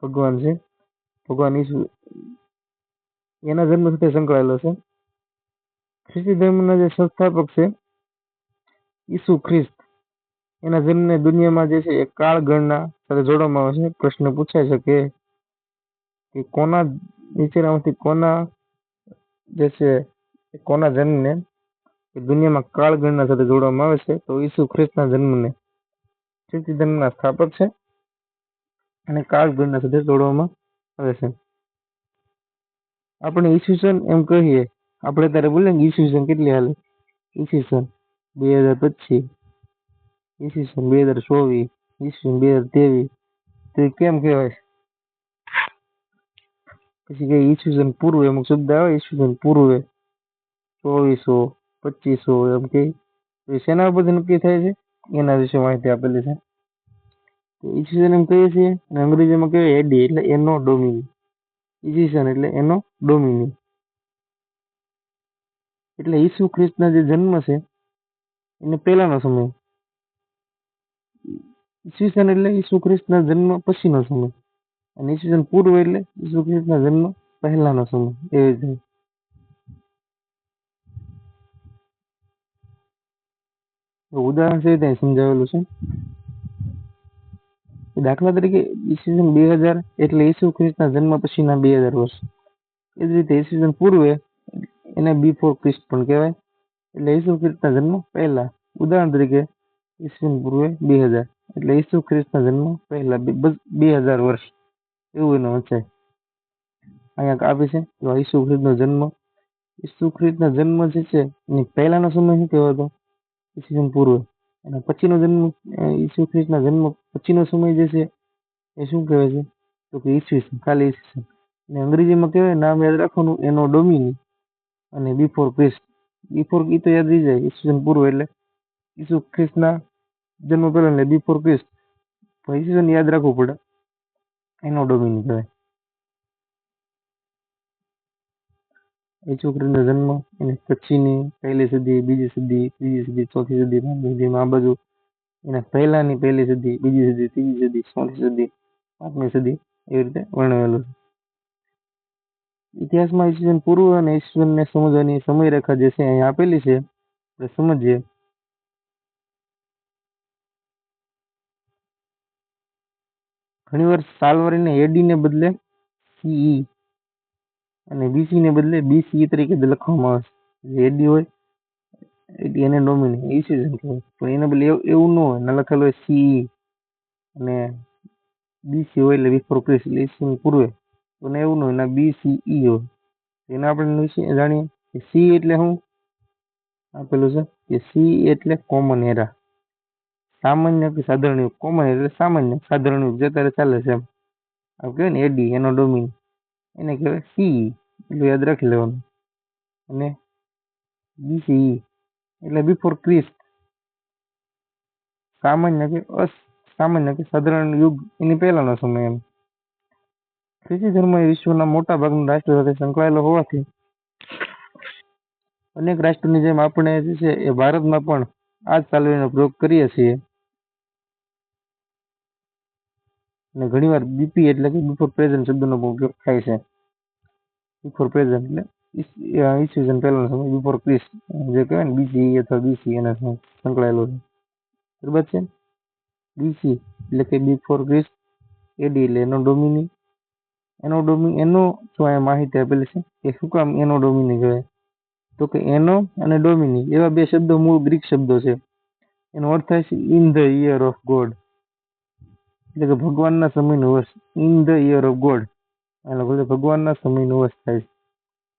ભગવાન છે, ભગવાન ઈસુ, એના જન્મ સાથે સંકળાયેલો છે. ખ્રિસ્તી ધર્મના જે સંસ્થાપક છે ઈસુ ખ્રિસ્ત, એના જન્મને દુનિયામાં જે છે એ કાળ ગણના સાથે જોડવામાં આવે છે. પ્રશ્ન પૂછાય છે કે કોના નીચેનામાંથી કોના જે છે કોના જન્મને દુનિયામાં કાળ ગણના સાથે જોડવામાં આવે છે? તો ઈસુ ખ્રિસ્તના જન્મને. ખ્રિસ્તી ધર્મના સ્થાપક છે અને કાળ ગણના સાથે જોડવામાં આવે છે. આપણે ઈસવીસન એમ કહીએ, આપણે ત્યારે બોલે ને ઈસવીસન કેટલી હાલે? ઈસવીસન 2025, ઈસવીસન 2024, ઈસવીસન 2023. તો કેમ કહેવાય? પછી કે ઈસવીસન પૂર્વે, અમુક શબ્દ આવે ઈસવીસન પૂર્વે 2400, 2500 એમ કે. શેના પરથી નક્કી થાય છે? એના વિશે માહિતી આપેલી છે. તો ઈસવીસન એમ કહીએ છીએ અને અંગ્રેજીમાં કહેવાય એડી એટલે એનો ડોમિની. ઈસવીસન એટલે એનો ડોમિની એટલે ઈસુ ખ્રિસ્તના જે જન્મ છે એને પહેલાનો સમય. ઈસવીસન એટલે ઈસુ ખ્રિસ્તના જન્મ પછીનો સમય અને ઈસવીસન પૂર્વ એટલે ઈસુ ખ્રિસ્તના જન્મ પહેલાનો સમય. એવી રીતે ઉદાહરણ છે ત્યાં સમજાવેલું છે. દાખલા તરીકે ઈસવીસન 2000 એટલે ઈસુ ખ્રિસ્તના જન્મ પછીના 2000 વર્ષ. એ જ રીતે ઈસવીસન પૂર્વે એને બિફોર ક્રિસ્ટ પણ કહેવાય એટલે ઈસુ ખ્રિસ્તના જન્મ પહેલા. ઉદાહરણ તરીકે ઈસવીસન પૂર્વે 2000 એટલે ઈસુ ખ્રિસ્તના જન્મ પહેલા 2000 વર્ષ. એવું એનો વંચાય. અહીંયા આપે છે ઈસુ ખ્રિસ્તનો જન્મ. ઈસુ ખ્રિસ્તના જન્મ જે છે એની પહેલાનો સમય શું કહેવાતો? ઈસવીસન પૂર્વે. અને પછીનો જન્મ ઈસુ ખ્રિસ્તના જન્મ પછીનો સમય જે છે એ શું કહેવાય છે? તો કે ઈસવીસન, ખાલી ઈસવીસન. અને અંગ્રેજીમાં કહેવાય નામ યાદ રાખવાનું એનો ડોમિની અને બિફોર ક્રિસ્ટ. બિફોર ઈ તો યાદ રહી જાય ઈસવીસન પૂર્વ એટલે ઈસુ ખ્રિસ્તના જન્મ પહેલા એટલે બિફોર ક્રિસ્ટ. તો ઈસવીસન યાદ રાખવું પડે એનો ડોમિની કહેવાય. ઈસુ ખ્રિસ્તનો જન્મ એને પછીની પહેલી સદી, બીજી સદી, ત્રીજી સદી, ચોથી સદી, પાંચમી સદીમાં આ બાજુ એના પહેલાની પહેલી સદી, બીજી સદી, ત્રીજી સદી, ચોથી સદી, પાંચમી સદી એવી રીતે વર્ણવેલું છે. ઇતિહાસમાં ઈસવીસન પૂર્વ અને ઈસવીસનને સમજવાની સમયરેખા જે છે અહીંયા આપેલી છે. આપણે સમજીએ. ઘણીવાર સાલવારીને એડી ને બદલે સીઈ અને બીસી ને બદલે બીસી તરીકે લખવામાં આવે છે. જે એડી હોય એડી એને ડોમિની ઈસવીસન કહેવાય, પણ એને બદલે એવું ન હોય. ન લખેલું હોય સીઈ અને બીસી હોય એટલે બિફોર ક્રિસ્ટ એટલે ઈસવીસન પૂર્વે. તો એવું ન હોય ના બીસીઈ હોય. એને આપણે જાણીએ કે સી એટલે શું આપેલું છે કે સી એટલે કોમન એરા. સામાન્ય કે સાધારણ યુગ. કોમન એટલે સામાન્ય, સાધારણ યુગ જે ત્યારે ચાલે છે એમ. આમ કહેવાય ને એડી એનો ડોમિની એને કહેવાય સી એટલે યાદ રાખી લેવાનું. અને બીસીઈ એટલે બિફોર ક્રિસ્ટ. સામાન્ય કે અસામાન્ય કે સાધારણ યુગ એની પહેલાનો સમય એમ. ખ્રિસ્તી ધર્મ એ વિશ્વના મોટા ભાગના રાષ્ટ્રો સાથે સંકળાયેલો હોવાથી અનેક રાષ્ટ્રોની જેમ આપણે જે છે એ ભારતમાં પણ આ જ તાલવીનો પ્રયોગ કરીએ છીએ. અને ઘણીવાર બીપી એટલે કે બિફોર પ્રેઝન્ટ શબ્દનો ઉપયોગ થાય છે. બિફોર પ્રેઝન્ટ એટલે ઈસવીસન પહેલાનો સમય, બિફોર ક્રિસ્ટ જે કહેવાય ને બીસી અથવા બીસી એના સંકળાયેલો છે. બરાબર છે. બીસી એટલે કે બિફોર ક્રિસ્ટ, એડી એટલે એનો ડોમિની. એનો જો અહીંયા માહિતી આપેલી છે કે શું કામ એનો ડોમિની કહેવાય. તો કે એનો અને ડોમિની એવા બે શબ્દો મૂળ ગ્રીક શબ્દો છે. એનો અર્થ થાય છે in the year of God એટલે કે ભગવાનના સમયનું વર્ષ. In the year of God એટલે ભગવાનના સમયનું વર્ષ થાય છે.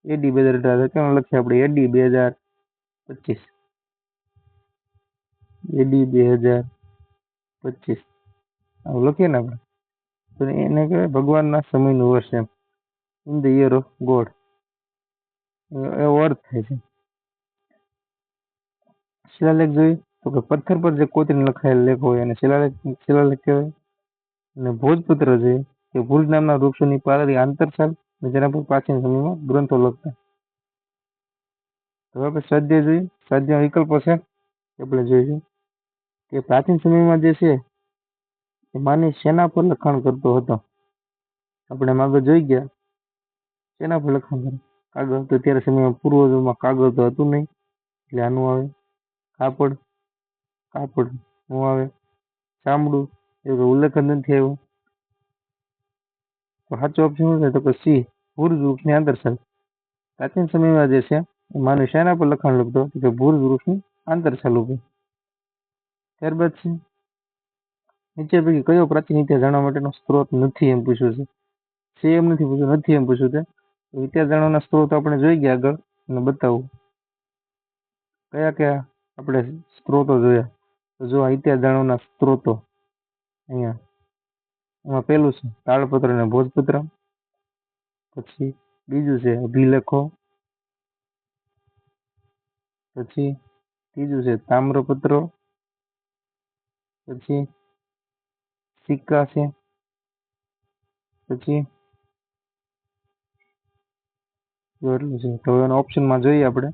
એડી 2018 કેમ લખીએ આપણે એડી 2025. એડી 2025 આવું લખીએ ને આપણે તો એને કહેવાય ભગવાનના સમયનું વર્ષ એમ. In the year of God એવો અર્થ થાય છે. શિલાલેખ જોઈએ તો કે પથ્થર પર જે કોતરીને લખાયેલ લેખ હોય અને શિલાલેખ કહેવાય. અને ભોજપત્ર છે કે ભુજ નામના વૃક્ષોની પાલરી આંતરસાલ જેના પર પ્રાચીન સમયમાં ગ્રંથો લખતા. હવે આપણે સ્વાધ્યાય જોઈએ. સ્વાધ્યાય વિકલ્પો છે આપણે જોઈશું કે પ્રાચીન સમયમાં જે છે એ માનવી શેના પર લખાણ કરતો હતો. આપણે આગળ જોઈ ગયા શેના પર લખાણ કરે. કાગળ. તો ત્યારે સમયમાં પૂર્વજોમાં કાગળ તો હતું નહીં એટલે આનું આવે. કાપડ નું આવે. ચામડું એવું ઉલ્લેખ જ નથી આવ્યો. તો સાચો ઓપ્શન શું છે તો કે સી ભુજ વૃક્ષની આંતરસાલ. પ્રાચીન સમયમાં જે છે માનવી શેના પર લખાણ લખતો કે ભુજ વૃક્ષની આંતરસાલ ઉપર. ત્યારબાદ છે નીચે પૈકી કયો પ્રાચીન ઇતિહાસ જાણવા માટેનો સ્ત્રોત નથી એમ પૂછ્યું છે. એમ નથી પૂછ્યું, નથી એમ પૂછ્યું છે. ઇતિહાસ જાણવાના સ્ત્રોત આપણે જોઈ ગયા આગળ અને બતાવું કયા કયા આપણે સ્ત્રોતો જોયા. તો જો ઇતિહાસ જાણવાના સ્ત્રોતો અહીંયા એમાં પેલું છે તાળપત્ર અને ભોજપત્ર. પછી બીજું છે અભિલેખો. પછી ત્રીજું છે તામ્રપત્રો. પછી સિક્કા છે, પછી જો એટલું છે. તો એના ઓપ્શનમાં જોઈએ આપણે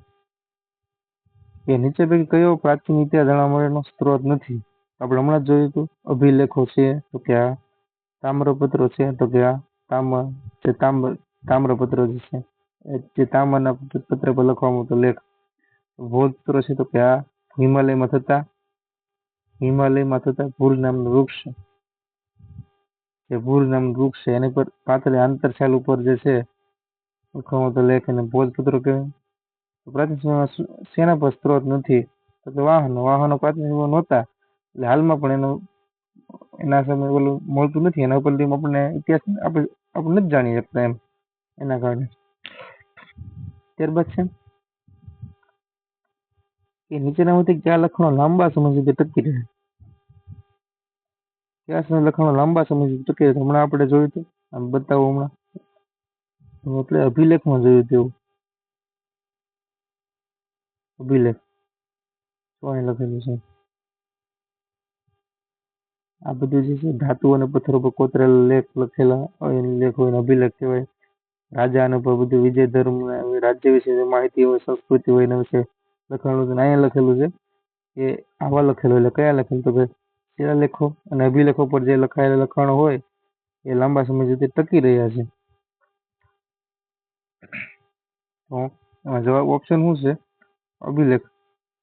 કે નીચે પૈકી કયો પ્રાચીન ઇતિહાસ જાણવા માટેનો સ્ત્રોત નથી. આપણે હમણાં જ જોયું હતું અભિલેખો છે તો કે આ તામ્રપત્રો છે તો કે આ તામ્રપત્ર જે છે જે તાંબાના પત્ર પર લખવામાં આવતો લેખ. ભોજપત્રો છે તો કે આ હિમાલયમાં થતા ભૂર નામનું વૃક્ષ જે ભૂર નામનું વૃક્ષ છે એની પર પાતળી આંતરછાલ ઉપર જે છે લખવામાં આવતો લેખ અને ભોજપત્રો કહેવાય. પ્રાચીન સમયમાં શેના પર સ્ત્રોત નથી તો કે વાહનો પ્રાચીન સમયમાં નહોતા એટલે હાલમાં પણ એના સામે ઓલું મળતું નથી. એના ઉપરથી આપણને ઇતિહાસ આપણે નથી જાણી શકતા એમ એના કારણે. ત્યારબાદ છે કે નીચેનામાંથી કયા લખાણો લાંબા સમય સુધી ટકી રહે. કયા લખાણો લાંબા સમય સુધી ટકી રહે હમણાં આપણે જોયું હતું. આમ બતાવો હમણાં એટલે અભિલેખમાં જોયું હતું. અભિલેખ કોણે લખેલું છે આ બધું જે છે ધાતુ અને પથ્થર ઉપર કોતરેલા લેખ લખેલા લેખ હોય અભિલેખ કહેવાય. રાજા અને બધું વિજય ધર્મ રાજ્ય વિશે માહિતી હોય સંસ્કૃતિ હોય એના વિશે લખાણું અહીંયા લખેલું છે કે આવા લખેલું એટલે કયા લખેલું તો કે શિલાલેખો અને અભિલેખો પર જે લખાયેલા લખાણો હોય એ લાંબા સમય સુધી ટકી રહ્યા છે. તો એમાં જવાબ ઓપ્શન શું છે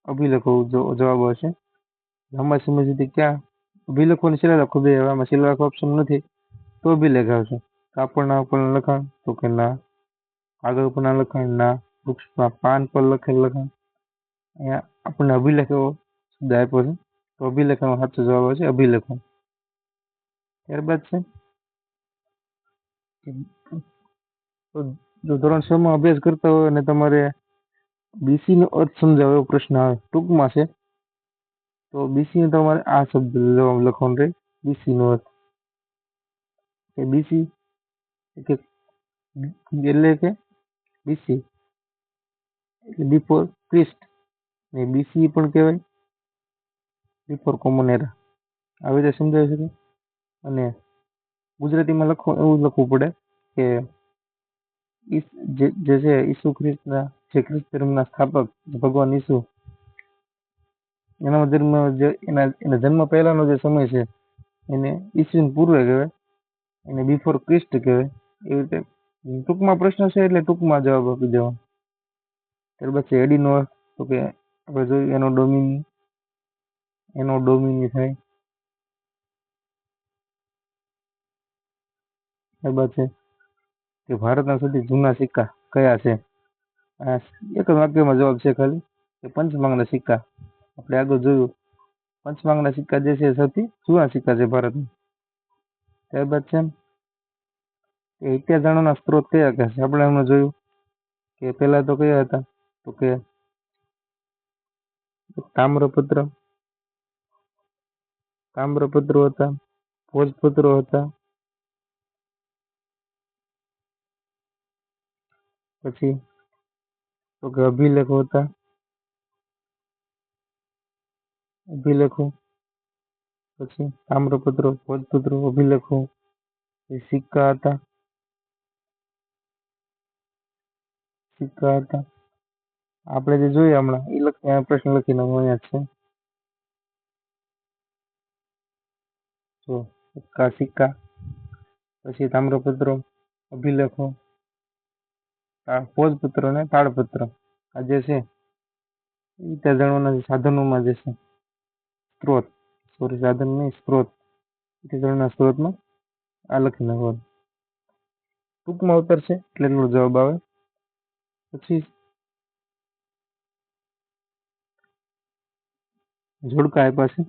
અભિલેખો જવાબ હશે. લાંબા સમય સુધી ક્યાં અભિલેખો અને શિલાલેખો બે એવામાં શિલાલેખ ઓપ્શન નથી તો અભિલેખ આવશે. કાપડના ઉપર લખાણ તો કે ના, કાગળ ઉપરના લખાણ ના, વૃક્ષના પાન પર લખેલ લખાણ. અહીંયા આપણને અભિલેખો શબ્દ આપ્યો છે તો અભિલેખનો સાચો જવાબ આવશે અભિલેખો. ત્યારબાદ છે જો ધોરણ 6 માં અભ્યાસ કરતા હોય અને તમારે બીસી નો અર્થ સમજાવો એવો પ્રશ્ન આવે ટૂંકમાં છે તો બીસી તમારે આ શબ્દ લખવાનો રહે. બીસી નો અર્થ કે બીસી એટલે કે બીસી એટલે બિફોર ક્રિસ્ટ ને બીસી પણ કહેવાય બિફોર કોમન એરા આવી રીતે સમજાવી શકે. અને ગુજરાતીમાં એવું લખવું પડે કે જે છે ઈસુ ખ્રિસ્તના જે ખ્રિસ્ત ધર્મના સ્થાપક ભગવાન ઈસુ એના ધર્મ જે એના જન્મ પહેલાનો જે સમય છે એને ઈસવીન પૂર્વે કહેવાય એને બિફોર ક્રિસ્ટ કહેવાય. એવી રીતે ટૂંકમાં પ્રશ્ન છે એટલે ટૂંકમાં જવાબ આપી દેવાનો. ત્યારબાદ છે એડીનો અર્થ તો કે આપણે જોયું એનો ડોમિની થાય. ત્યારબાદ છે કે ભારતના સૌથી જૂના સિક્કા કયા છે. એક જ વાક્યમાં જવાબ છે ખાલી કે પંચમાંગના સિક્કા. આપણે આગળ જોયું પંચમાંગના સિક્કા જે છે સૌથી જૂના સિક્કા છે ભારતના. ત્યારબાદ છે કે ઇતિહાસ જાણવાના સ્ત્રોત કયા કયા છે. આપણે હમણાં જોયું કે પહેલા તો કયા હતા તો કે તામ્રપત્રો હતા, ભોજપત્રો હતા, પછી તો કે અભિલેખો હતા, પછી તામ્રપત્રો, ભોજપત્રો, અભિલેખો, સિક્કા હતા. આપણે જે જોઈએ હમણાં એ પ્રશ્ન લખીને અહીંયા છે તો સિક્કા, પછી તામ્રપત્રો, અભિલેખો, ભોજપત્ર અને તાડપત્ર આ જે છે ઇતિહાસ જાણવાના સાધનોમાં જે છે સાધન નહીં સ્ત્રોત ઇતિહાસ જાણવાના સ્ત્રોતમાં આ લખી નાખવાનું. ટૂંકમાં ઉત્તર છે એટલે એટલો જવાબ આવે. પછી જોડકા આપ્યા છે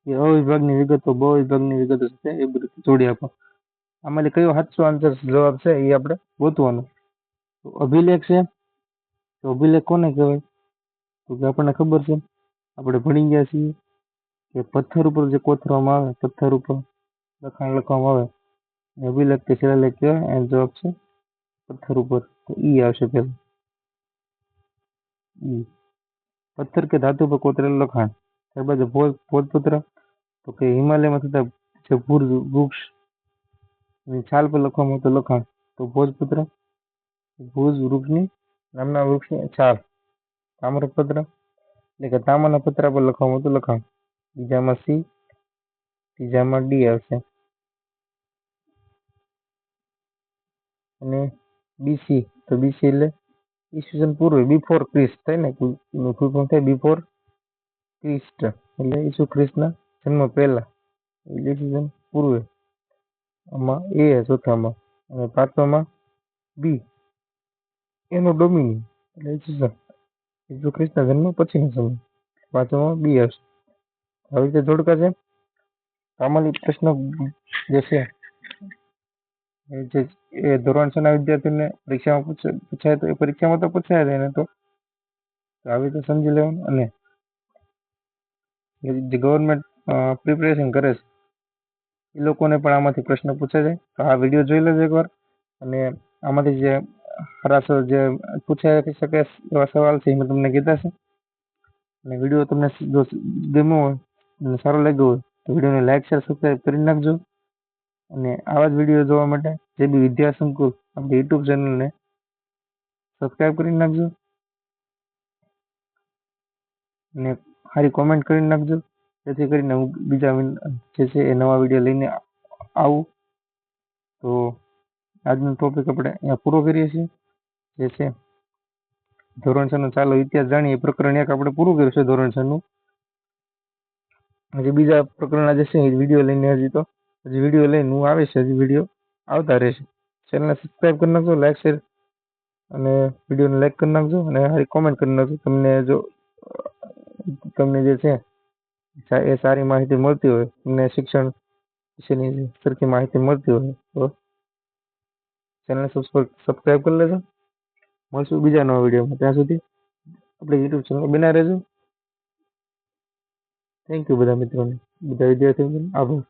કે અ વિભાગની વિગતો બ વિભાગની વિગતો છે એ બધી જોડી આપો. આમાંથી કયો સાચો આન્સર જવાબ છે એ આપણે ગોતવાનો. અભિલેખ છે તો અભિલેખ કોને કહેવાય તો કે આપણને ખબર છે આપણે ભણી ગયા છીએ કે પથ્થર ઉપર જે કોતરવામાં આવે પથ્થર ઉપર લખાણ લખવામાં આવે અભિલેખ કે શિલાલેખ કહેવાય. એનો જવાબ છે પથ્થર ઉપર તો ઈ આવશે પેલા. પથ્થર કે ધાતુ પર કોતરેલું લખાણ. ત્યારબાદ ભોજપત્ર તો કે હિમાલયમાં થતા છે વૃક્ષ ની છાલ પર લખવામાં આવતું લખાણ. તો ભોજપત્ર ભુજ વૃક્ષની નામના વૃક્ષની છાલ. તામ્રપત્ર એટલે કે તાંબાના પતરા પર લખવામાં આવતું લખાણ. બીજામાં સી, ત્રીજામાં ડી આવશે. અને બીસી, તો બીસી એટલે ઈસવીસન પૂર્વે, બિફોર ક્રિસ્ટ થાય ને, ફૂલ ફોર્મ થાય બિફોર ક્રિસ્ટ એટલે ઈસુ ખ્રિસ્તના જન્મ પહેલા, ઈસવીસન પૂર્વે. આમાં એ ચોથામાં. અને પાંચમામાં બી, એનો ડોમિની એટલે ઈસુ ખ્રિસ્તના જન્મ પછીનો સમય. પાંચમામાં બી આવશે. આવી રીતે જોડકા છે. સામાન્ય પ્રશ્ન જે છે એ ધોરણ 6 ના વિદ્યાર્થીઓને પરીક્ષામાં પૂછાય તો એ પરીક્ષામાં તો પૂછાય જ એને તો આવી રીતે સમજી લેવાનું. અને જે ગવર્મેન્ટ પ્રિપેરેશન કરે છે એ લોકોને પણ આમાંથી પ્રશ્ન પૂછે છે. તો આ વિડીયો જોઈ લેજો એકવાર. અને આમાંથી જે ખરા જે પૂછાઈ શકે એવા સવાલ છે એ મેં તમને કીધા છે. અને વિડીયો તમને જો ગમ્યો હોય અને સારો લાગ્યો હોય તો વિડીયોને લાઈક શેર સબસ્ક્રાઈબ કરી નાખજો. અને આવા જ વિડીયો જોવા માટે જે બી વિદ્યા સંકુલ આપણી યુટ્યુબ ચેનલને સબસ્ક્રાઈબ કરી નાખજો અને સારી કોમેન્ટ કરી નાખજો, જેથી કરીને હું બીજા જે છે એ નવા વિડીયો લઈને આવું. તો આજનો ટોપિક આપણે અહીંયા પૂરો કરીએ છીએ. જે છે ધોરણ 6 નો ચાલો ઇતિહાસ જાણીએ. પ્રકરણ 1 આપણે પૂરું કર્યું છે ધોરણ 6 નું. હજી બીજા પ્રકરણના જે છે એ વિડીયો લઈને હજી વિડીયો લઈને હું આવીશ. હજી વિડીયો આવતા રહેશે. ચેનલને સબસ્ક્રાઈબ કરી નાખજો, લાઈક શેર અને વિડીયોને લાઈક કરી નાખજો અને સારી કોમેન્ટ કરી નાખજો. તમને જે છે એ સારી માહિતી મળતી હોય, તમને શિક્ષણ વિશેની સરખી માહિતી મળતી હોય તો ચેનલને સબસ્ક્રાઈબ કરી લેજો. મળશું બીજા નવા વિડીયોમાં. ત્યાં સુધી આપણી યુટ્યુબ ચેનલ બના રહેજો. થેન્ક યુ બધા મિત્રોને, બધા વિદ્યાર્થીઓને આભાર.